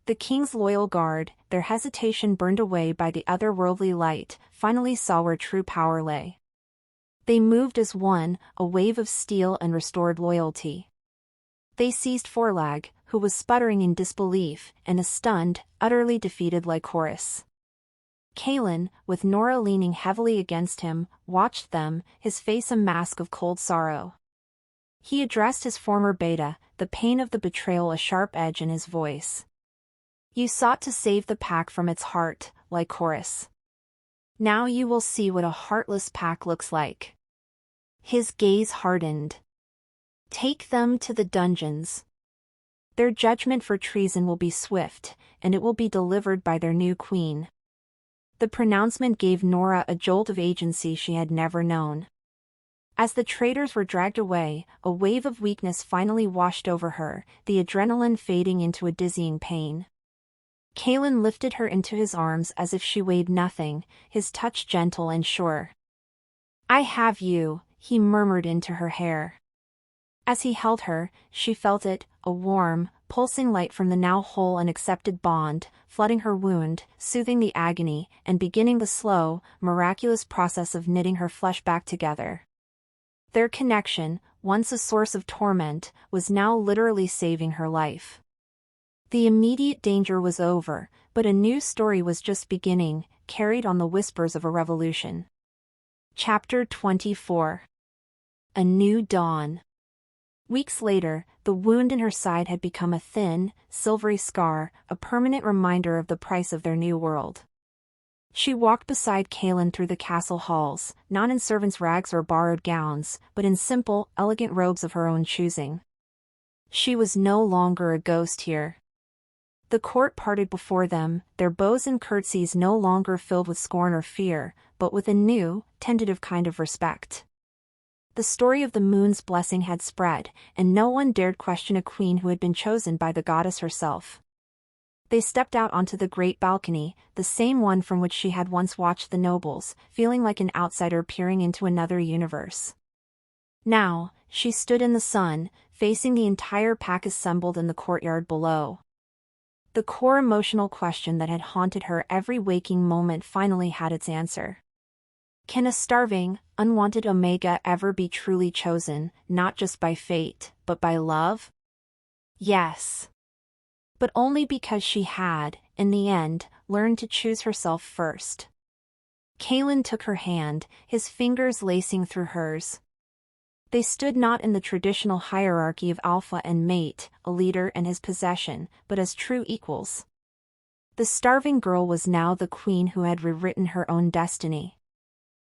A: The king's loyal guard, their hesitation burned away by the otherworldly light, finally saw where true power lay. They moved as one, a wave of steel and restored loyalty. They seized Forlag, who was sputtering in disbelief, and a stunned, utterly defeated Lycoris. Kaelin, with Nora leaning heavily against him, watched them, his face a mask of cold sorrow. He addressed his former beta, the pain of the betrayal a sharp edge in his voice. "You sought to save the pack from its heart, Lycoris. Now you will see what a heartless pack looks like." His gaze hardened. "Take them to the dungeons. Their judgment for treason will be swift, and it will be delivered by their new queen." The pronouncement gave Nora a jolt of agency she had never known. As the traitors were dragged away, a wave of weakness finally washed over her, the adrenaline fading into a dizzying pain. Kaelin lifted her into his arms as if she weighed nothing, his touch gentle and sure. "I have you," he murmured into her hair. As he held her, she felt it, a warm, pulsing light from the now whole and accepted bond, flooding her wound, soothing the agony, and beginning the slow, miraculous process of knitting her flesh back together. Their connection, once a source of torment, was now literally saving her life. The immediate danger was over, but a new story was just beginning, carried on the whispers of a revolution. Chapter 24. A New Dawn. Weeks later, the wound in her side had become a thin, silvery scar, a permanent reminder of the price of their new world. She walked beside Kaelin through the castle halls, not in servants' rags or borrowed gowns, but in simple, elegant robes of her own choosing. She was no longer a ghost here. The court parted before them, their bows and curtsies no longer filled with scorn or fear, but with a new, tentative kind of respect. The story of the moon's blessing had spread, and no one dared question a queen who had been chosen by the goddess herself. They stepped out onto the great balcony, the same one from which she had once watched the nobles, feeling like an outsider peering into another universe. Now, she stood in the sun, facing the entire pack assembled in the courtyard below. The core emotional question that had haunted her every waking moment finally had its answer. Can a starving, unwanted Omega ever be truly chosen, not just by fate, but by love? Yes. But only because she had, in the end, learned to choose herself first. Kaelin took her hand, his fingers lacing through hers. They stood not in the traditional hierarchy of alpha and mate, a leader and his possession, but as true equals. The starving girl was now the queen who had rewritten her own destiny.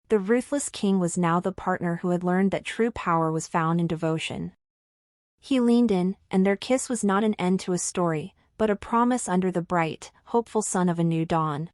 A: The ruthless king was now the partner who had learned that true power was found in devotion. He leaned in, and their kiss was not an end to a story, but a promise under the bright, hopeful sun of a new dawn.